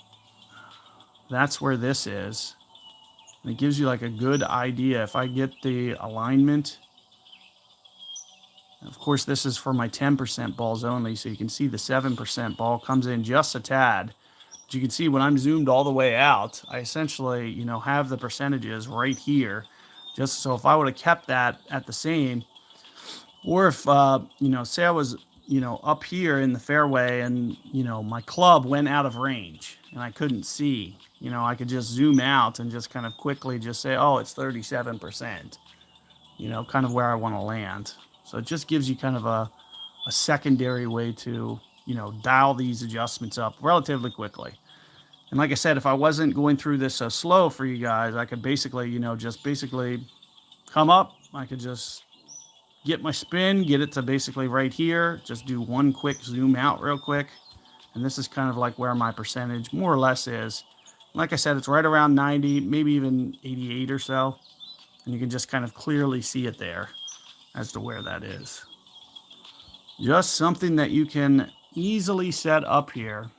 that's where this is. And it gives you like a good idea. If I get the alignment, of course, this is for my 10% balls only. So you can see the 7% ball comes in just a tad. But you can see when I'm zoomed all the way out, I essentially, you know, have the percentages right here. Just so if I would have kept that at the same, or if, you know, say I was, you know, up here in the fairway and, you know, my club went out of range and I couldn't see, you know, I could just zoom out and just kind of quickly just say, oh, it's 37%, you know, kind of where I want to land. So it just gives you kind of a secondary way to, you know, dial these adjustments up relatively quickly. And like I said, if I wasn't going through this so slow for you guys, I could basically, you know, just basically come up. I could just get my spin, get it to basically right here, just do one quick zoom out real quick. And this is kind of like where my percentage more or less is. Like I said, it's right around 90, maybe even 88 or so. And you can just kind of clearly see it there as to where that is. Just something that you can easily set up here,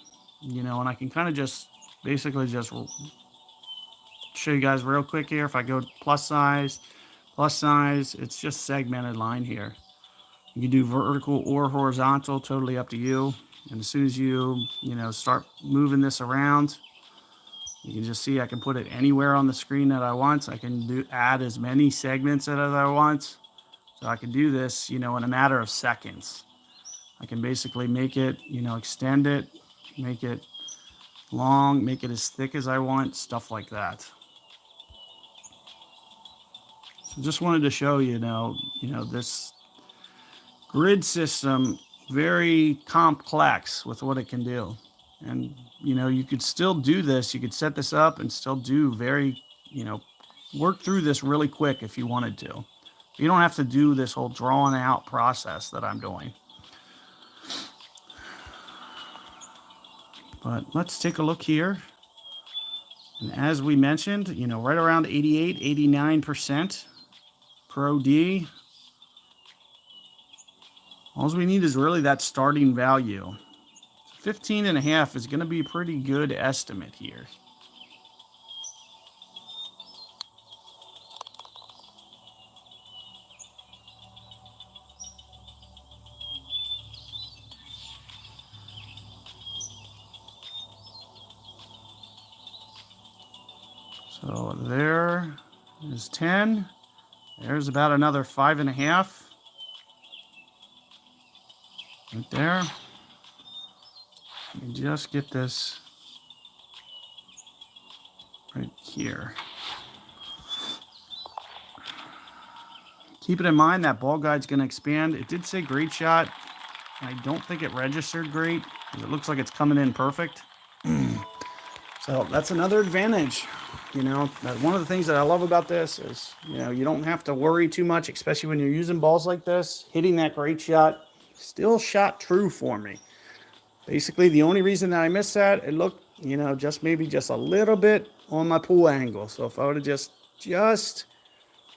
you know, and I can kind of just basically just show you guys real quick here. If I go plus size, it's just segmented line here. You can do vertical or horizontal, totally up to you. And as soon as you know, start moving this around, you can just see I can put it anywhere on the screen that I want. I can add as many segments as I want. So I can do this, you know, in a matter of seconds. I can basically make it, you know, extend it, make it long, make it as thick as I want, stuff like that. So just wanted to show you know, this grid system, very complex with what it can do. And, you know, you could still do this. You could set this up and still do very, you know, work through this really quick if you wanted to. You don't have to do this whole drawn out process that I'm doing. But let's take a look here. And as we mentioned, you know, right around 88, 89% Pro D. All we need is really that starting value. 15.5 is going to be a pretty good estimate here. So there is 10. There's about another 5.5. Right there. You just get this right here. Keep it in mind that ball guide's going to expand. It did say great shot. I don't think it registered great because it looks like it's coming in perfect. So that's another advantage. You know, one of the things that I love about this is, you know, you don't have to worry too much, especially when you're using balls like this. Hitting that great shot still shot true for me. Basically, the only reason that I missed that, it looked, you know, just maybe just a little bit on my pool angle. So if I would have just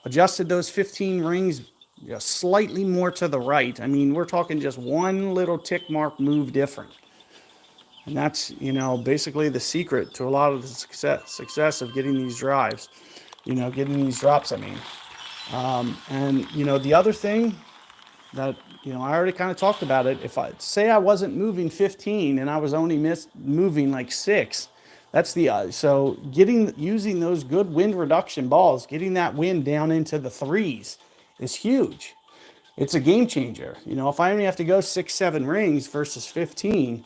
adjusted those 15 rings just slightly more to the right, I mean, we're talking just one little tick mark move different. And that's, you know, basically the secret to a lot of the success of getting these drives, you know, getting these drops, I mean. And, you know, the other thing that, you know, I already kind of talked about it. If I say I wasn't moving 15 and I was only moving like 6, that's the, so using those good wind reduction balls, getting that wind down into the 3s is huge. It's a game changer. You know, if I only have to go 6, 7 rings versus 15,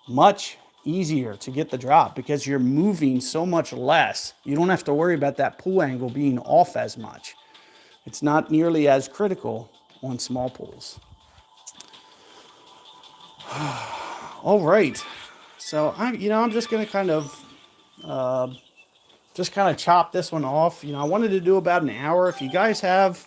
much easier to get the drop because you're moving so much less. You don't have to worry about that pull angle being off as much. It's not nearly as critical on small pools. All right. So I'm just going to kind of chop this one off. I wanted to do about an hour. If you guys have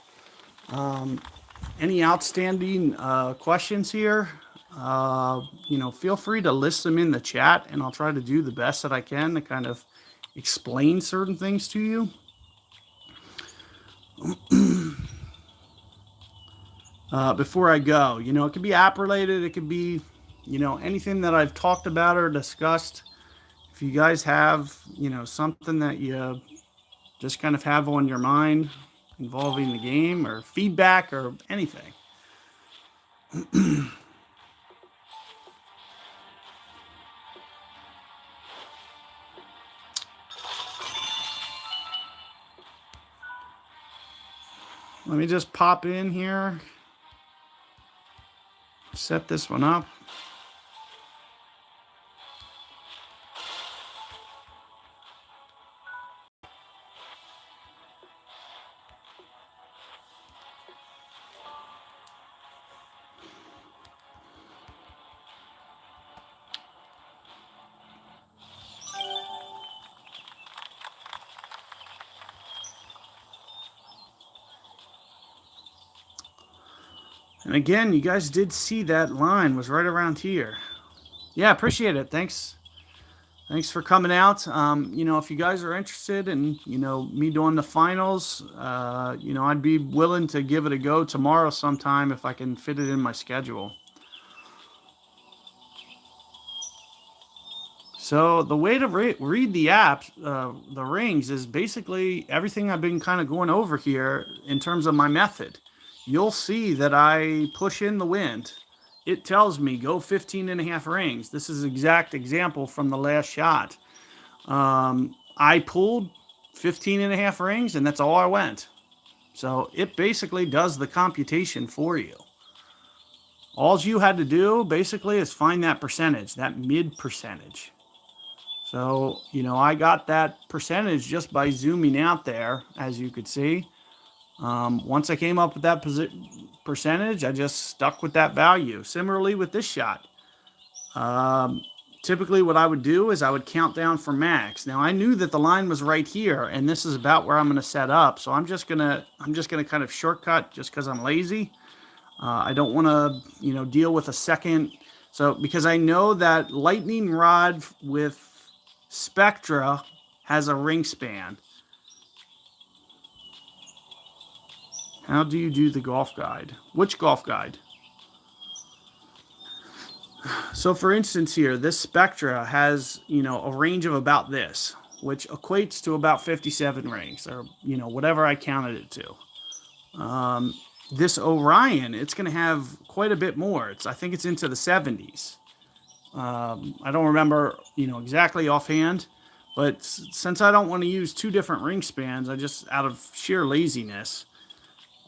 any outstanding questions here, feel free to list them in the chat, and I'll try to do the best that I can to kind of explain certain things to you. Before I go, it could be app related. It could be, anything that I've talked about or discussed. If you guys have, something that you just kind of have on your mind involving the game or feedback or anything. Let me just pop in here, set this one up. And again, you guys did see that line was right around here. Yeah, appreciate it. Thanks for coming out. If you guys are interested in, me doing the finals, I'd be willing to give it a go tomorrow sometime if I can fit it in my schedule. So the way to read the app, the rings, is basically everything I've been kind of going over here in terms of my method. You'll see that I push in the wind. It tells me go 15.5 rings. This is an exact example from the last shot. I pulled 15.5 rings, and that's all I went. So it basically does the computation for you. All you had to do basically is find that percentage, that mid percentage. So, I got that percentage just by zooming out there, as you could see. Once I came up with that percentage, I just stuck with that value. Similarly with this shot. Typically what I would do is I would count down for max. Now I knew that the line was right here, and this is about where I'm going to set up. So I'm just going to kind of shortcut just because I'm lazy. I don't want to, deal with a second. So because I know that lightning rod with Spectra has a ring span. How do you do the golf guide? Which golf guide? So for instance here, this Spectra has, a range of about this, which equates to about 57 rings, or, whatever I counted it to. This Orion, it's going to have quite a bit more. I think it's into the 70s. I don't remember, exactly offhand, but since I don't want to use two different ring spans, I just, out of sheer laziness,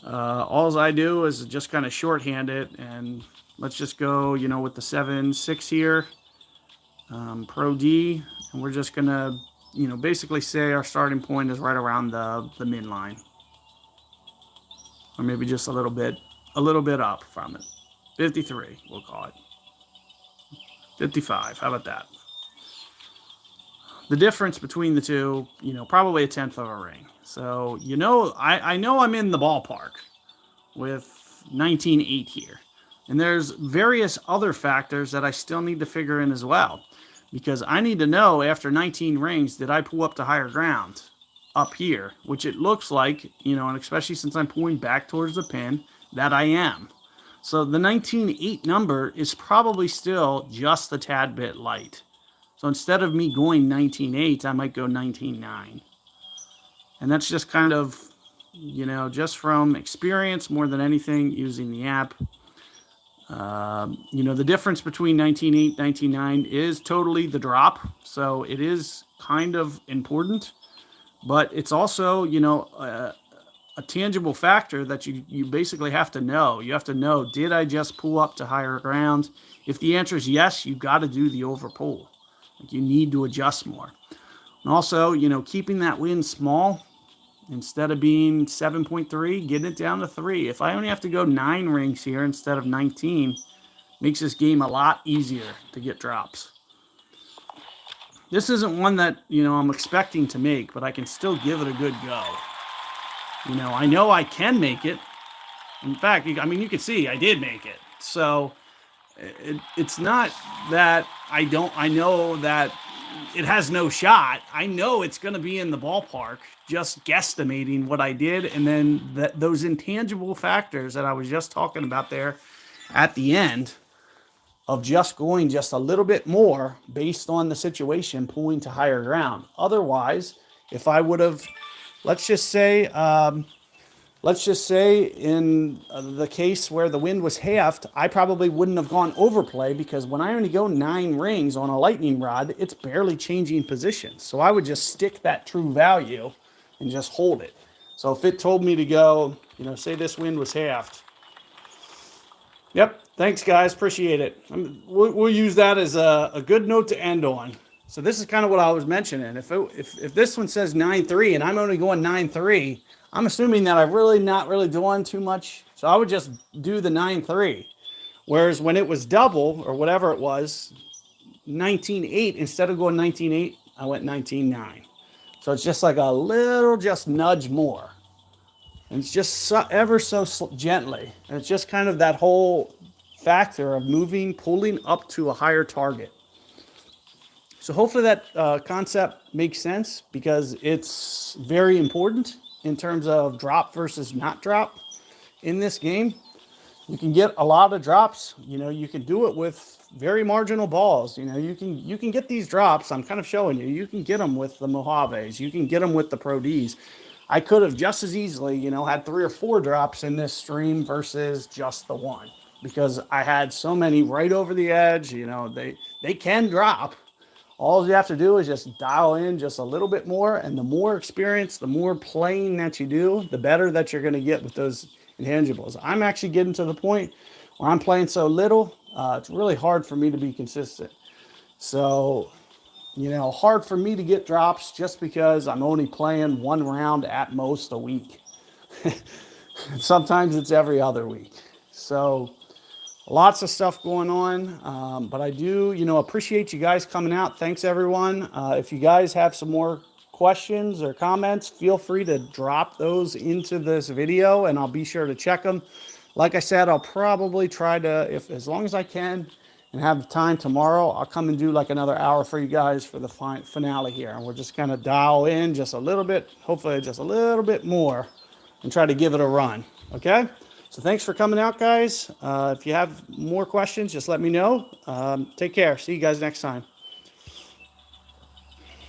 all I do is just kind of shorthand it, and let's just go, with the 7.6 here, Pro D, and we're just gonna, basically say our starting point is right around the midline, or maybe just a little bit up from it. 53, we'll call it. 55. How about that? The difference between the two, probably 1/10 of a ring. So, I know I'm in the ballpark with 19.8 here. And there's various other factors that I still need to figure in as well. Because I need to know after 19 rings, did I pull up to higher ground up here? Which it looks like, and especially since I'm pulling back towards the pin, that I am. So the 19.8 number is probably still just a tad bit light. So instead of me going 19.8, I might go 19.9. And that's just kind of, just from experience more than anything using the app. The difference between 19.8 and 19.9 is totally the drop. So it is kind of important. But it's also, a tangible factor that you basically have to know. You have to know, did I just pull up to higher ground? If the answer is yes, you've got to do the overpull. Like you need to adjust more. And also, keeping that win small instead of being 7.3, getting it down to 3. If I only have to go 9 rings here instead of 19, makes this game a lot easier to get drops. This isn't one that, I'm expecting to make, but I can still give it a good go. I know I can make it. In fact, you can see I did make it. So it's not that I know that it has no shot. I know it's going to be in the ballpark, just guesstimating what I did. And then those intangible factors that I was just talking about there at the end of just going just a little bit more based on the situation, pulling to higher ground. Otherwise, if I would have, let's just say in the case where the wind was halved, I probably wouldn't have gone overplay, because when I only go 9 rings on a lightning rod, it's barely changing positions. So I would just stick that true value and just hold it. So if it told me to go, say this wind was halved. Yep. Thanks, guys. Appreciate it. We'll use that as a good note to end on. So this is kind of what I was mentioning. If this one says 9.3 and I'm only going 9.3, I'm assuming that I'm really not really doing too much. So I would just do the 9.3. Whereas when it was double or whatever it was, 19.8, instead of going 19.8, I went 19.9. So it's just like a little just nudge more. And it's just ever so gently. And it's just kind of that whole factor of pulling up to a higher target. So hopefully that concept makes sense, because it's very important in terms of drop versus not drop in this game. You can get a lot of drops. You can do it with very marginal balls. You can get these drops. I'm kind of showing you. You can get them with the Mojaves. You can get them with the Pro Ds. I could have just as easily, had 3 or 4 drops in this stream versus just the one, because I had so many right over the edge. They can drop. All you have to do is just dial in just a little bit more, and the more experience, the more playing that you do, the better that you're going to get with those intangibles. I'm actually getting to the point where I'm playing so little, it's really hard for me to be consistent. So, hard for me to get drops just because I'm only playing 1 round at most a week. Sometimes it's every other week. So lots of stuff going on, but I do, appreciate you guys coming out. Thanks, everyone. If you guys have some more questions or comments, feel free to drop those into this video, and I'll be sure to check them. Like I said, I'll probably try to, as long as I can and have time tomorrow, I'll come and do like another hour for you guys for the finale here. And we'll just kind of dial in just a little bit, hopefully just a little bit more, and try to give it a run. Okay? So thanks for coming out, guys. If you have more questions, just let me know. Take care. See you guys next time.